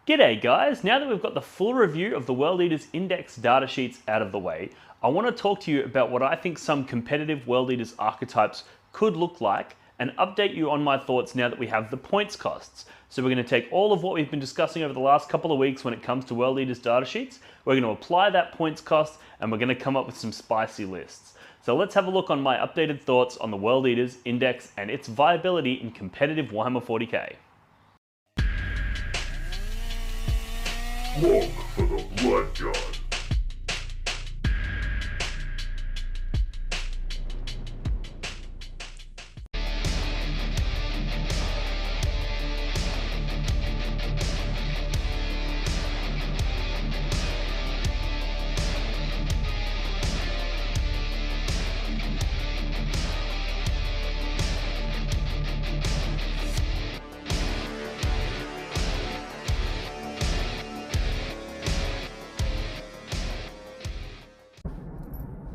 G'day guys, now that we've got the full review of the World Eaters Index datasheets out of the way, I want to talk to you about what I think some competitive World Eaters archetypes could look like and update you on my thoughts now that we have the points costs. So we're going to take all of what we've been discussing over the last couple of weeks when it comes to World Eaters datasheets, we're going to apply that points cost and we're going to come up with some spicy lists. So let's have a look on my updated thoughts on the World Eaters Index and its viability in competitive Warhammer 40k. Look for the blood god.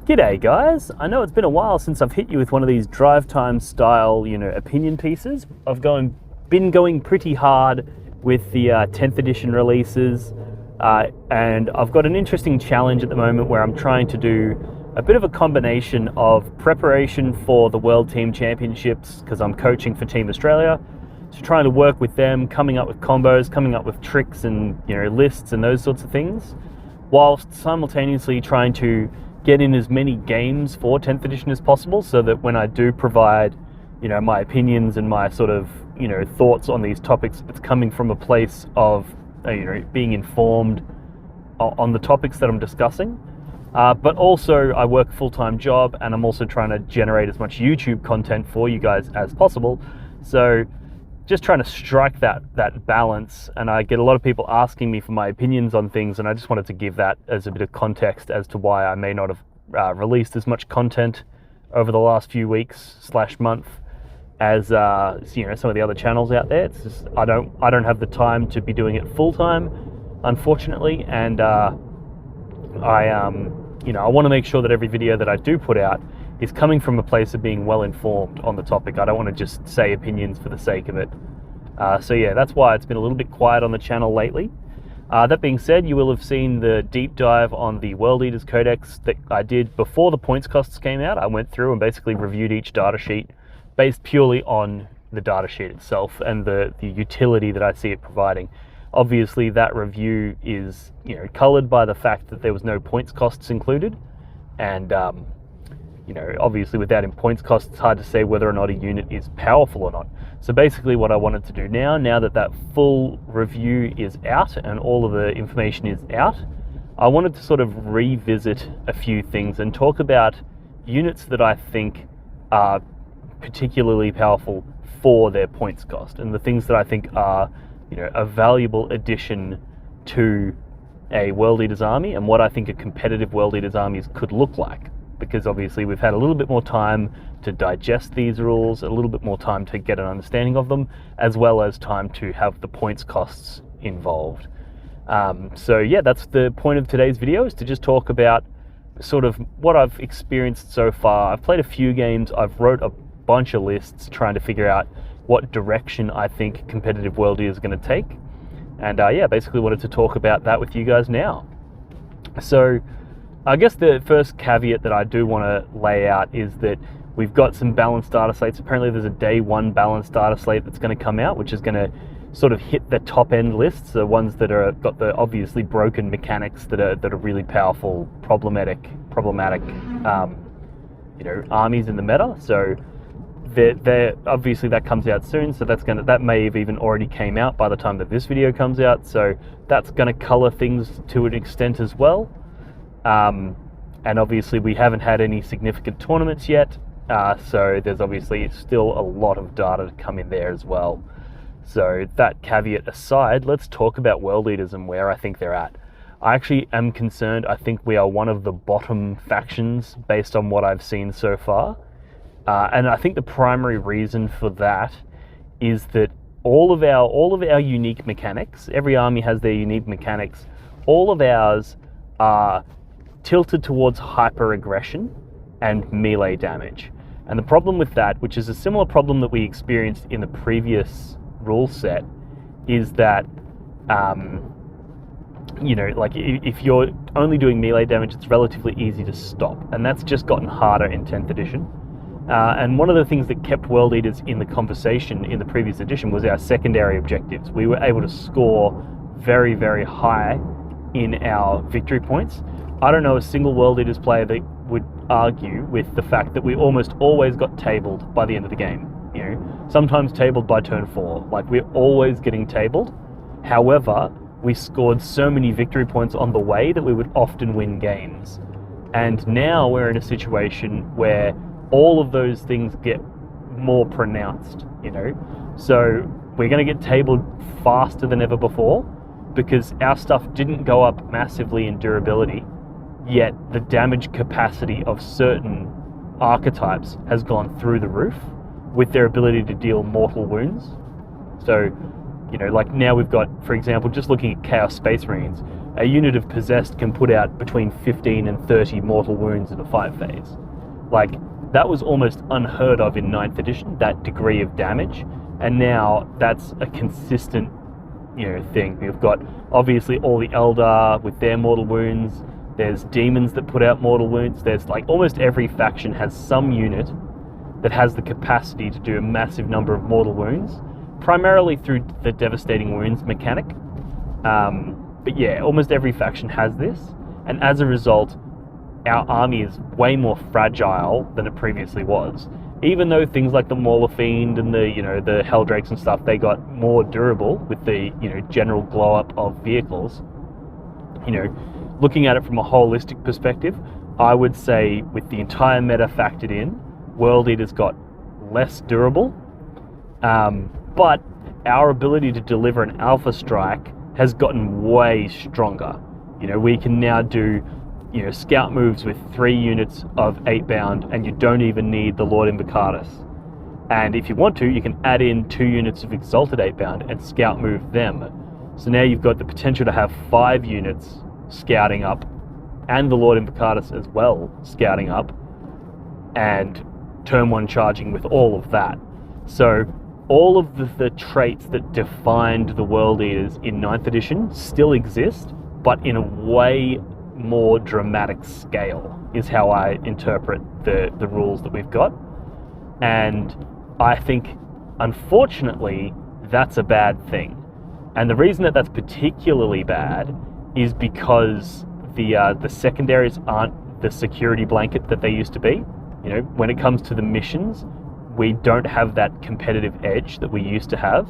G'day guys, I know it's been a while since I've hit you with one of these drive time style, opinion pieces. I've been going pretty hard with the 10th edition releases, and I've got an interesting challenge at the moment where I'm trying to do a bit of a combination of preparation for the World Team Championships, because I'm coaching for Team Australia, so trying to work with them, coming up with combos, coming up with tricks and lists and those sorts of things, whilst simultaneously trying to get in as many games for 10th edition as possible, so that when I do provide, my opinions and my sort of, thoughts on these topics, it's coming from a place of, being informed on the topics that I'm discussing. But also I work a full-time job and I'm also trying to generate as much YouTube content for you guys as possible. So just trying to strike that balance, and I get a lot of people asking me for my opinions on things, and I just wanted to give that as a bit of context as to why I may not have released as much content over the last few weeks / month as some of the other channels out there. It's just I don't have the time to be doing it full time, unfortunately, and I want to make sure that every video that I do put out is coming from a place of being well informed on the topic. I don't want to just say opinions for the sake of it. So yeah, that's why it's been a little bit quiet on the channel lately. That being said, you will have seen the deep dive on the World Eaters Codex that I did before the points costs came out. I went through and basically reviewed each data sheet based purely on the data sheet itself and the utility that I see it providing. Obviously that review is colored by the fact that there was no points costs included, and obviously without in points costs, it's hard to say whether or not a unit is powerful or not. So basically what I wanted to do now that that full review is out and all of the information is out, I wanted to sort of revisit a few things and talk about units that I think are particularly powerful for their points cost, and the things that I think are, a valuable addition to a World Eaters army, and what I think a competitive World Eaters armies could look like. Because obviously we've had a little bit more time to digest these rules, a little bit more time to get an understanding of them, as well as time to have the points costs involved. So yeah, that's the point of today's video, is to just talk about sort of what I've experienced so far. I've played a few games, I've wrote a bunch of lists trying to figure out what direction I think competitive World Eaters is going to take. And yeah, basically wanted to talk about that with you guys now. So I guess the first caveat that I do want to lay out is that we've got some balanced data slates. Apparently there's a day one balanced data slate that's going to come out, which is going to sort of hit the top end lists, the ones that are got the obviously broken mechanics that are really powerful, problematic armies in the meta. So they're obviously that comes out soon, so that may have even already came out by the time that this video comes out. So that's going to color things to an extent as well. And obviously we haven't had any significant tournaments yet, so there's obviously still a lot of data to come in there as well. So that caveat aside, let's talk about World Eaters and where I think they're at. I actually am concerned. I think we are one of the bottom factions based on what I've seen so far. And I think the primary reason for that is that all of our unique mechanics, every army has their unique mechanics, all of ours are tilted towards hyper aggression and melee damage. And the problem with that, which is a similar problem that we experienced in the previous rule set, is that Like if you're only doing melee damage, it's relatively easy to stop, and that's just gotten harder in 10th edition. And one of the things that kept World Eaters in the conversation in the previous edition was our secondary objectives. We were able to score very, very high in our victory points. I don't know a single World Eaters player that would argue with the fact that we almost always got tabled by the end of the game. Sometimes tabled by turn 4. Like, we're always getting tabled. However, we scored so many victory points on the way that we would often win games. And now we're in a situation where all of those things get more pronounced, So we're going to get tabled faster than ever before because our stuff didn't go up massively in durability, yet the damage capacity of certain archetypes has gone through the roof with their ability to deal mortal wounds. So, like now we've got, for example, just looking at Chaos Space Marines, a unit of Possessed can put out between 15 and 30 mortal wounds in a fight phase. Like, that was almost unheard of in 9th edition, that degree of damage, and now that's a consistent, thing. We've got obviously all the Eldar with their mortal wounds. There's demons that put out mortal wounds. There's like almost every faction has some unit that has the capacity to do a massive number of mortal wounds, primarily through the devastating wounds mechanic. But yeah, almost every faction has this, and as a result, our army is way more fragile than it previously was. Even though things like the Mauler Fiend and the the Helldrakes and stuff, they got more durable with the general glow up of vehicles. Looking at it from a holistic perspective, I would say with the entire meta factored in, World Eaters got less durable, but our ability to deliver an alpha strike has gotten way stronger. We can now do scout moves with 3 units of 8 bound, and you don't even need the Lord Invocatus. And if you want to, you can add in 2 units of Exalted 8 bound and scout move them. So now you've got the potential to have 5 units scouting up, and the Lord Invocatus as well scouting up, and turn 1 charging with all of that. So all of the traits that defined the World Eaters in 9th edition still exist, but in a way more dramatic scale is how I interpret the rules that we've got. And I think, unfortunately, that's a bad thing. And the reason that that's particularly bad is because the secondaries aren't the security blanket that they used to be. When it comes to the missions, we don't have that competitive edge that we used to have.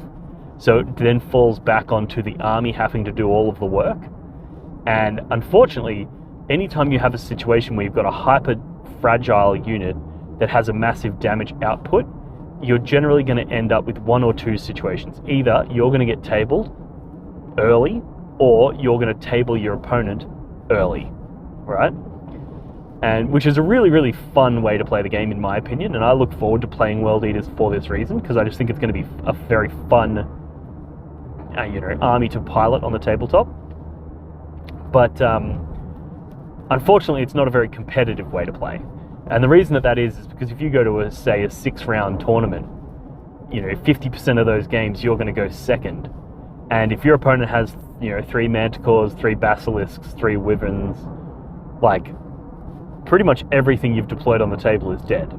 So it then falls back onto the army having to do all of the work. And unfortunately, anytime you have a situation where you've got a hyper fragile unit that has a massive damage output, you're generally going to end up with 1 or 2 situations. Either you're going to get tabled early, or you're going to table your opponent early, right? And which is a really, really fun way to play the game, in my opinion. And I look forward to playing World Eaters for this reason, because I just think it's going to be a very fun, army to pilot on the tabletop. But unfortunately, it's not a very competitive way to play. And the reason that is because if you go to say a 6-round tournament, 50% of those games you're going to go second. And if your opponent has 3 Manticores, 3 Basilisks, 3 Wyverns, like pretty much everything you've deployed on the table is dead.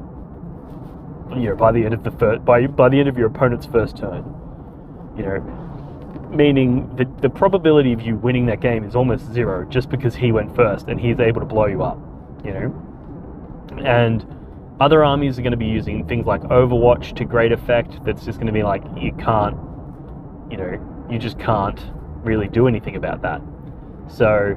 By the end of by the end of your opponent's first turn. Meaning that the probability of you winning that game is almost 0 just because he went first and he's able to blow you up, And other armies are going to be using things like Overwatch to great effect. That's just going to be like, you can't, you just can't really do anything about that. So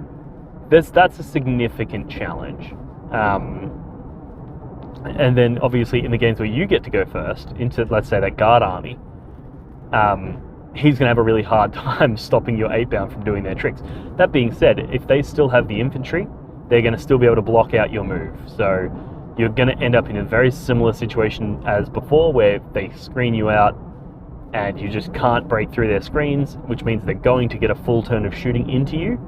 that's a significant challenge. And then obviously in the games where you get to go first into, let's say, that guard army, he's going to have a really hard time stopping your 8-bound from doing their tricks. That being said, if they still have the infantry, they're going to still be able to block out your move. So you're going to end up in a very similar situation as before, where they screen you out and you just can't break through their screens, which means they're going to get a full turn of shooting into you,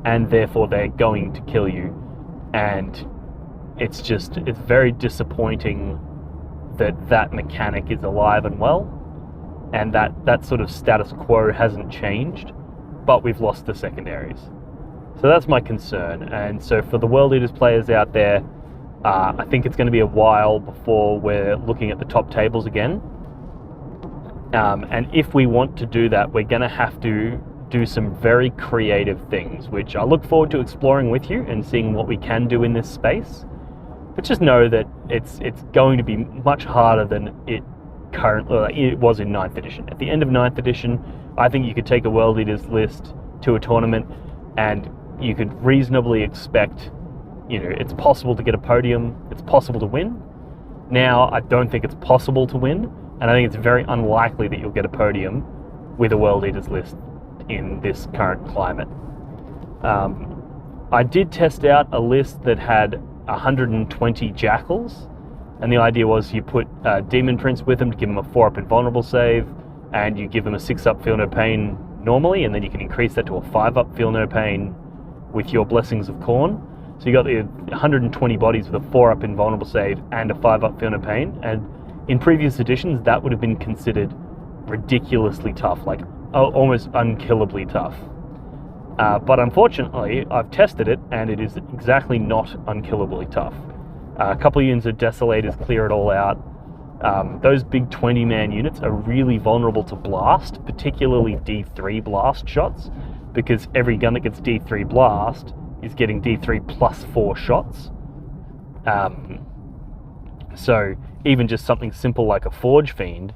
and therefore they're going to kill you. And it's very disappointing that mechanic is alive and well, and that sort of status quo hasn't changed. but we've lost the secondaries. So that's my concern. And so for the World Eaters players out there, I think it's going to be a while before we're looking at the top tables again. And if we want to do that, we're going to have to do some very creative things, which I look forward to exploring with you and seeing what we can do in this space. But just know that it's going to be much harder than it was in 9th edition. At the end of 9th edition, I think you could take a World Eaters list to a tournament and you could reasonably expect, it's possible to get a podium, it's possible to win. Now, I don't think it's possible to win, and I think it's very unlikely that you'll get a podium with a World Eaters list in this current climate. I did test out a list that had 120 jackals, and the idea was you put Demon Prince with them to give them a 4-up invulnerable save, and you give them a 6-up feel no pain normally, and then you can increase that to a 5-up feel no pain with your Blessings of Khorne. So you got the 120 bodies with a 4-up invulnerable save and a 5-up feel no pain, and in previous editions that would have been considered ridiculously tough, like almost unkillably tough. But unfortunately, I've tested it, and it is exactly not unkillably tough. A couple of units of Desolators clear it all out. Those big 20-man units are really vulnerable to blast, particularly D3 blast shots, because every gun that gets D3 blast is getting D3 plus 4 shots. So even just something simple like a Forge Fiend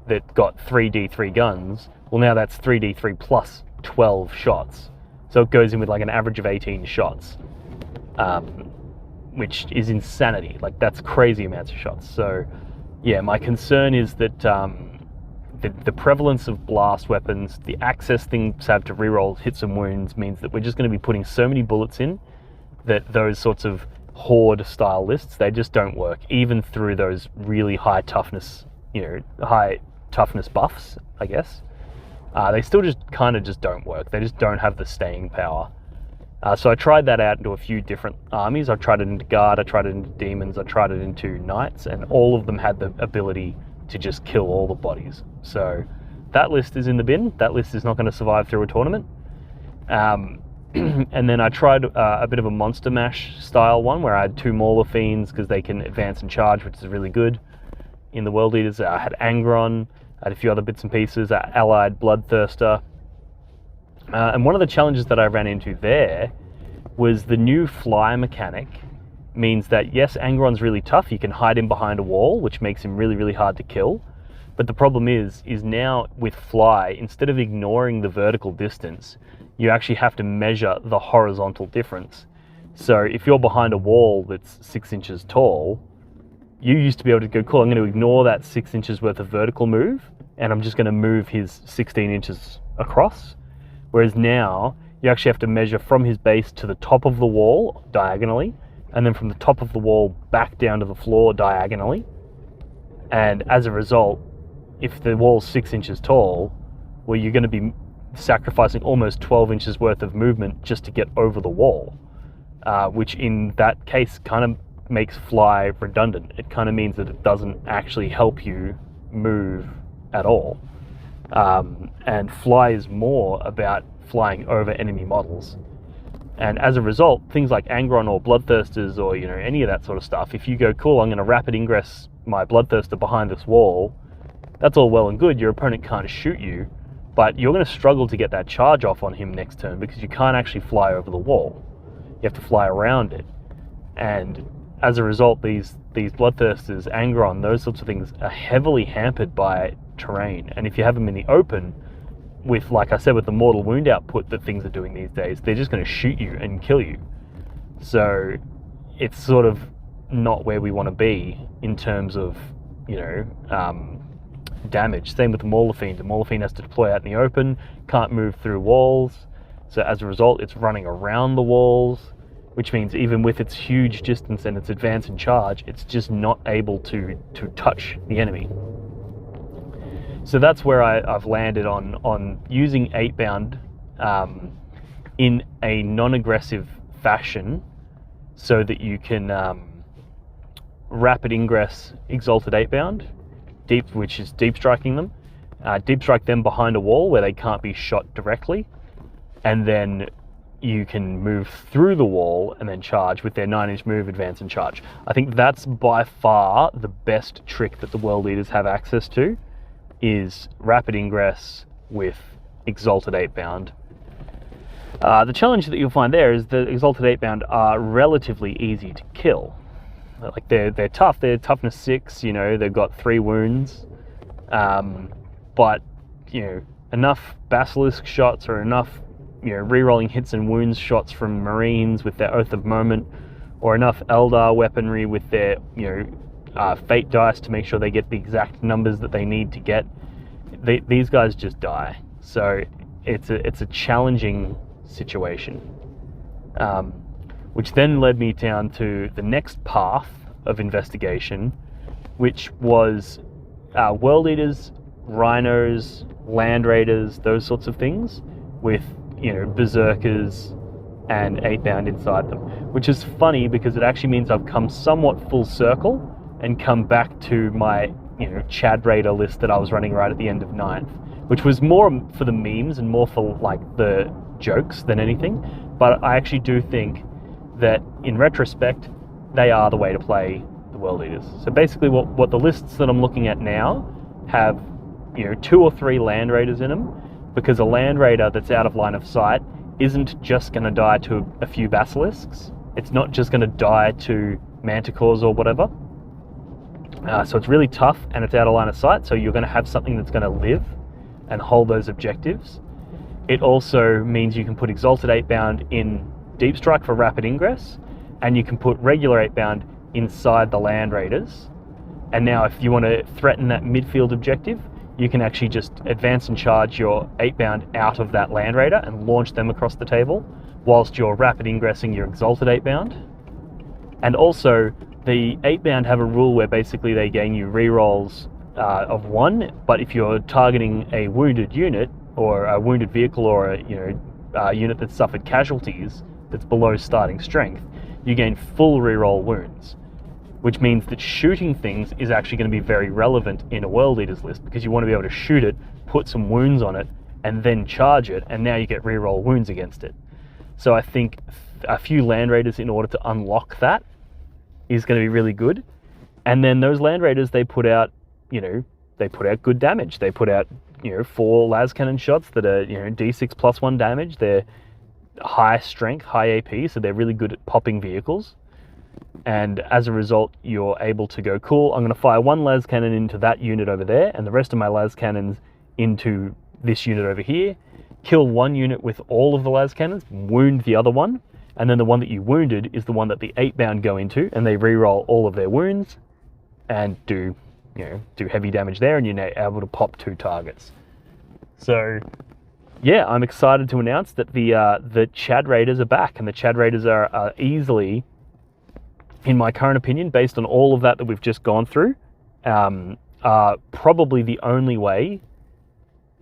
that got 3 D3 guns, well, now that's 3 D3 plus 12 shots. So it goes in with like an average of 18 shots, which is insanity. Like, that's crazy amounts of shots. So yeah, my concern is that the prevalence of blast weapons, the access things have to reroll hits and wounds, means that we're just going to be putting so many bullets in that those sorts of horde style lists, they just don't work, even through those really high toughness, high toughness buffs, I guess. They still just kind of just don't work. They just don't have the staying power. So I tried that out into a few different armies. I tried it into Guard, I tried it into Demons, I tried it into Knights, and all of them had the ability to just kill all the bodies. So that list is in the bin. That list is not going to survive through a tournament. And then I tried a bit of a Monster Mash style one where I had 2 Mauler Fiends because they can advance and charge, which is really good. In the World Eaters, I had Angron, I had a few other bits and pieces, Allied Bloodthirster. And one of the challenges that I ran into there was the new fly mechanic means that, yes, Angron's really tough. You can hide him behind a wall, which makes him really, really hard to kill. But the problem is now with fly, instead of ignoring the vertical distance, you actually have to measure the horizontal difference. So if you're behind a wall that's 6 inches tall, you used to be able to go, cool, I'm going to ignore that 6 inches worth of vertical move, and I'm just going to move his 16 inches across. Whereas now, you actually have to measure from his base to the top of the wall diagonally, and then from the top of the wall back down to the floor diagonally. And as a result, if the wall's 6 inches tall, well, you're going to be sacrificing almost 12 inches worth of movement just to get over the wall, which in that case kind of makes fly redundant. It kind of means that it doesn't actually help you move at all. And fly is more about flying over enemy models. And as a result, things like Angron or Bloodthirsters or any of that sort of stuff, if you go, cool, I'm going to rapid ingress my Bloodthirster behind this wall, that's all well and good. Your opponent can't shoot you, but you're going to struggle to get that charge off on him next turn because you can't actually fly over the wall. You have to fly around it. And as a result, these Bloodthirsters, Angron, those sorts of things are heavily hampered by terrain. And if you have them in the open, with, like I said, with the mortal wound output that things are doing these days, they're just going to shoot you and kill you. So it's sort of not where we want to be in terms of, damage. Same with the Mauler Fiend. The Mauler Fiend has to deploy out in the open, can't move through walls. So as a result, it's running around the walls, which means even with its huge distance and its advance and charge, it's just not able to touch the enemy. So that's where I've landed on using 8-bound in a non-aggressive fashion so that you can rapid ingress Exalted 8-bound, which is deep striking them, deep strike them behind a wall where they can't be shot directly, and then you can move through the wall and then charge with their 9-inch move, advance, and charge. I think that's by far the best trick that the World Eaters have access to, is rapid ingress with Exalted 8-bound. The challenge that you'll find there is the Exalted 8-bound are relatively easy to kill. Like they're tough, they're toughness 6, you know, they've got 3 wounds, but, you know, enough basilisk shots or enough, you know, re-rolling hits and wounds shots from Marines with their Oath of Moment, or enough Eldar weaponry with their, you know, fate dice to make sure they get the exact numbers that they need to get. These guys just die. So it's a challenging situation, which then led me down to the next path of investigation, which was World Eaters, Rhinos, Land Raiders, those sorts of things, with, you know, Berserkers and 8-bound inside them, which is funny because it actually means I've come somewhat full circle and come back to my, you know, Chad Raider list that I was running right at the end of 9th, which was more for the memes and more for like the jokes than anything. But I actually do think that in retrospect, they are the way to play the World Eaters. So basically what the lists that I'm looking at now have, you know, 2 or 3 Land Raiders in them, because a Land Raider that's out of line of sight isn't just going to die to a few basilisks. It's not just going to die to manticores or whatever. So it's really tough and it's out of line of sight, so you're going to have something that's going to live and hold those objectives. It also means you can put Exalted 8-bound in Deep Strike for rapid ingress, and you can put regular 8-bound inside the Land Raiders. And now if you want to threaten that midfield objective, you can actually just advance and charge your 8-bound out of that Land Raider and launch them across the table, whilst you're rapid ingressing your Exalted 8-bound. And also, the 8-bound have a rule where basically they gain you rerolls of 1, but if you're targeting a wounded unit, or a wounded vehicle, or a, you know, unit that's suffered casualties that's below starting strength, you gain full reroll wounds, which means that shooting things is actually going to be very relevant in a World Eaters list, because you want to be able to shoot it, put some wounds on it, and then charge it, and now you get reroll wounds against it. So I think a few Land Raiders in order to unlock that is going to be really good. And then those Land Raiders, they put out, you know, they put out good damage. They put out, you know, 4 las cannon shots that are, you know, d6 plus 1 damage. They're high strength, high AP, so they're really good at popping vehicles. And as a result, you're able to go, cool, I'm going to fire 1 las cannon into that unit over there, and the rest of my las cannons into this unit over here. Kill 1 unit with all of the las cannons, wound the other one, and then the one that you wounded is the one that the 8-bound go into, and they reroll all of their wounds and do, you know, do heavy damage there, and you're able to pop 2 targets. So yeah, I'm excited to announce that the Chad Raiders are back, and the Chad Raiders are easily, in my current opinion, based on all of that we've just gone through, are probably the only way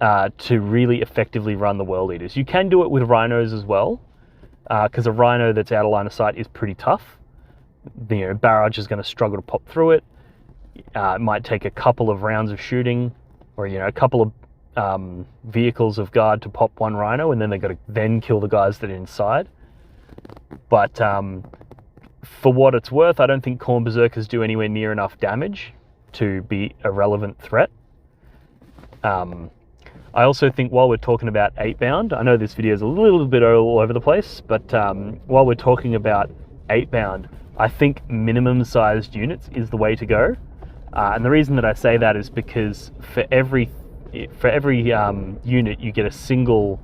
to really effectively run the World Eaters. You can do it with Rhinos as well, because a Rhino that's out of line of sight is pretty tough. You know, Barrage is going to struggle to pop through it. It might take a couple of rounds of shooting, or, you know, a couple of vehicles of guard to pop 1 Rhino, and then they've got to then kill the guys that are inside. But for what it's worth, I don't think Khorne Berserkers do anywhere near enough damage to be a relevant threat. I also think, while we're talking about 8-bound, I know this video is a little bit all over the place, but while we're talking about 8-bound, I think minimum sized units is the way to go. And the reason that I say that is because for every unit you get a single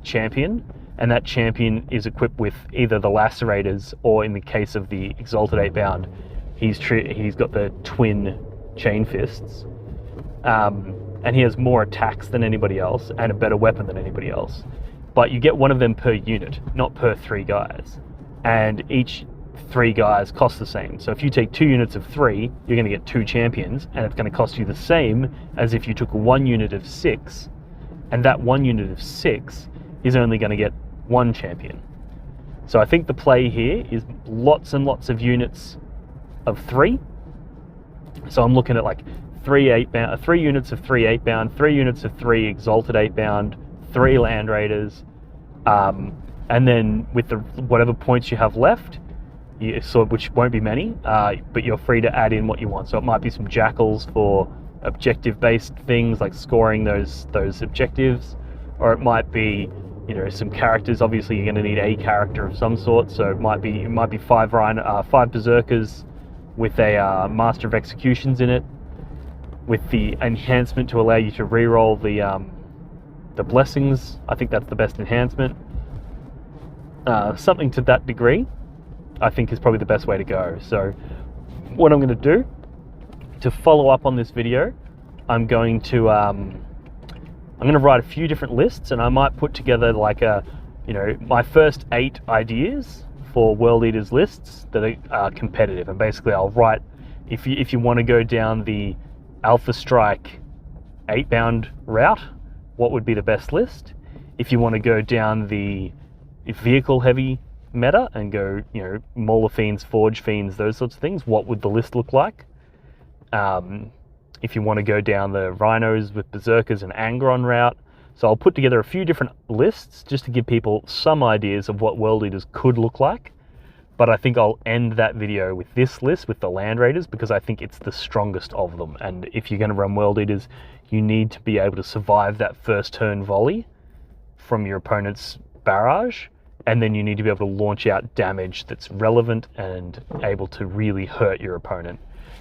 champion, and that champion is equipped with either the Lacerators, or in the case of the Exalted 8-bound, he's got the twin chain fists. And he has more attacks than anybody else and a better weapon than anybody else. But you get one of them per unit, not per 3 guys. And each 3 guys cost the same. So if you take 2 units of 3, you're going to get 2 champions, and it's going to cost you the same as if you took 1 unit of 6, and that 1 unit of 6 is only going to get 1 champion. So I think the play here is lots and lots of units of 3. So I'm looking at like 3 units of 3 8-bound, 3 units of 3 Exalted 8-bound, 3 Land Raiders, And then with the whatever points you have left, which won't be many, but you're free to add in what you want. So it might be some jackals for objective-based things like scoring those objectives, or it might be, you know, some characters. Obviously, you're going to need a character of some sort. So it might be five berserkers with a master of executions in it, with the enhancement to allow you to reroll the blessings. I think that's the best enhancement. Something to that degree, I think, is probably the best way to go. So what I'm going to do to follow up on this video, I'm going to write a few different lists, and I might put together like my first 8 ideas for World Eaters lists that are competitive. And basically I'll write, if you want to go down the Alpha Strike 8-bound route, what would be the best list? If you want to go down the vehicle heavy meta and go, you know, Mauler Fiends, Forge Fiends, those sorts of things, what would the list look like? If you want to go down the Rhinos with Berserkers and Angron route. So I'll put together a few different lists just to give people some ideas of what World Eaters could look like. But I think I'll end that video with this list, with the Land Raiders, because I think it's the strongest of them. And if you're going to run World Eaters, you need to be able to survive that first turn volley from your opponent's barrage, and then you need to be able to launch out damage that's relevant and able to really hurt your opponent.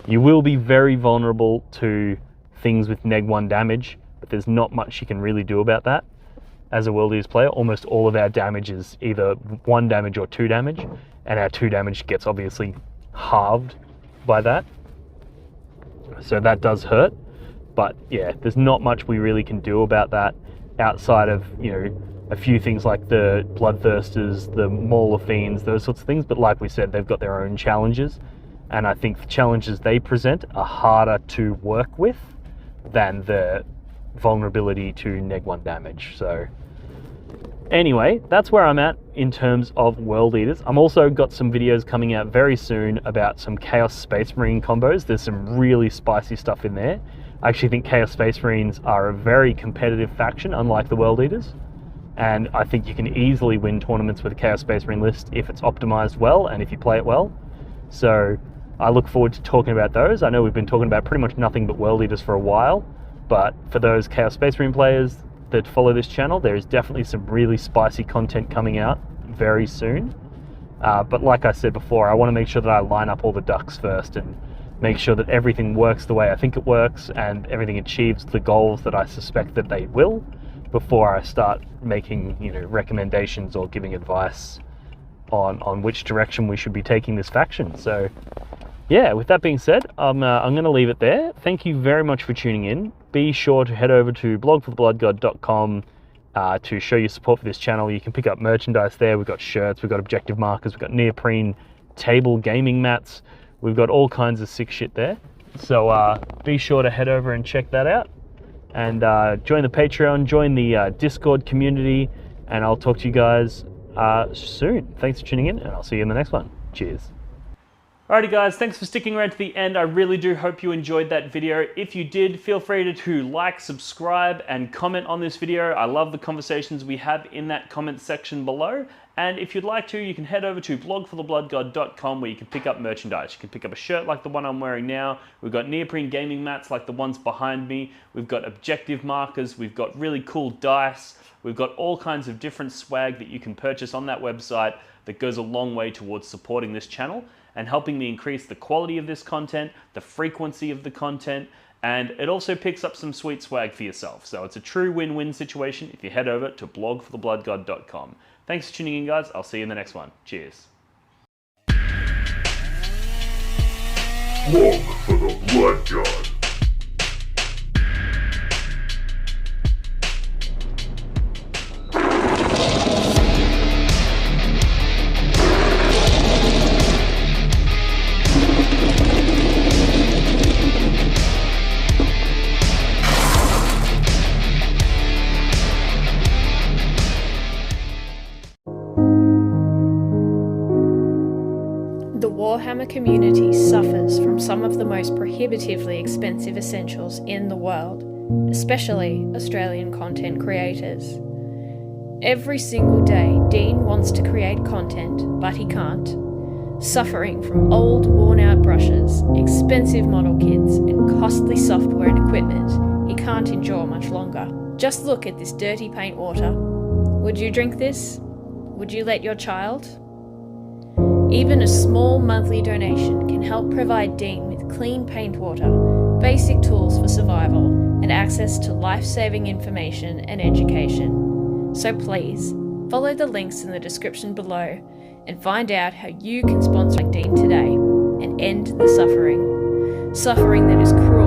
You will be very vulnerable to things with neg-1 damage, but there's not much you can really do about that. As a World Eaters player, almost all of our damage is either 1 damage or 2 damage, and our 2 damage gets obviously halved by that. So that does hurt, but yeah, there's not much we really can do about that outside of, you know, a few things like the Bloodthirsters, the Mauler Fiends, those sorts of things. But like we said, they've got their own challenges, and I think the challenges they present are harder to work with than the vulnerability to neg-1 damage. So anyway, that's where I'm at in terms of World Eaters. I'm also got some videos coming out very soon about some Chaos Space Marine combos. There's some really spicy stuff in there. I actually think Chaos Space Marines are a very competitive faction, unlike the World Eaters. And I think you can easily win tournaments with a Chaos Space Marine list if it's optimized well and if you play it well. So I look forward to talking about those. I know we've been talking about pretty much nothing but World Eaters for a while, but for those Chaos Space Marine players that follow this channel, there is definitely some really spicy content coming out very soon. But like I said before, I want to make sure that I line up all the ducks first and make sure that everything works the way I think it works and everything achieves the goals that I suspect that they will, before I start making, you know, recommendations or giving advice on which direction we should be taking this faction. So yeah, with that being said, I'm going to leave it there. Thank you very much for tuning in. Be sure to head over to blogforthebloodgod.com to show your support for this channel. You can pick up merchandise there. We've got shirts, we've got objective markers, we've got neoprene table gaming mats. We've got all kinds of sick shit there. So be sure to head over and check that out. And join the Patreon, join the Discord community, and I'll talk to you guys soon. Thanks for tuning in, and I'll see you in the next one. Cheers. Alrighty guys, thanks for sticking around to the end. I really do hope you enjoyed that video. If you did, feel free to like, subscribe, and comment on this video. I love the conversations we have in that comment section below. And if you'd like to, you can head over to blogforthebloodgod.com, where you can pick up merchandise. You can pick up a shirt like the one I'm wearing now. We've got neoprene gaming mats like the ones behind me. We've got objective markers. We've got really cool dice. We've got all kinds of different swag that you can purchase on that website that goes a long way towards supporting this channel and helping me increase the quality of this content, the frequency of the content, and it also picks up some sweet swag for yourself. So it's a true win-win situation if you head over to blogforthebloodgod.com. Thanks for tuning in, guys. I'll see you in the next one. Cheers. Blog for the Blood God. The Warhammer community suffers from some of the most prohibitively expensive essentials in the world, especially Australian content creators. Every single day, Dean wants to create content, but he can't. Suffering from old, worn-out brushes, expensive model kits, and costly software and equipment he can't endure much longer. Just look at this dirty paint water. Would you drink this? Would you let your child? Even a small monthly donation can help provide Dean with clean paint water, basic tools for survival, and access to life-saving information and education. So please, follow the links in the description below and find out how you can sponsor Dean today and end the suffering. Suffering that is cruel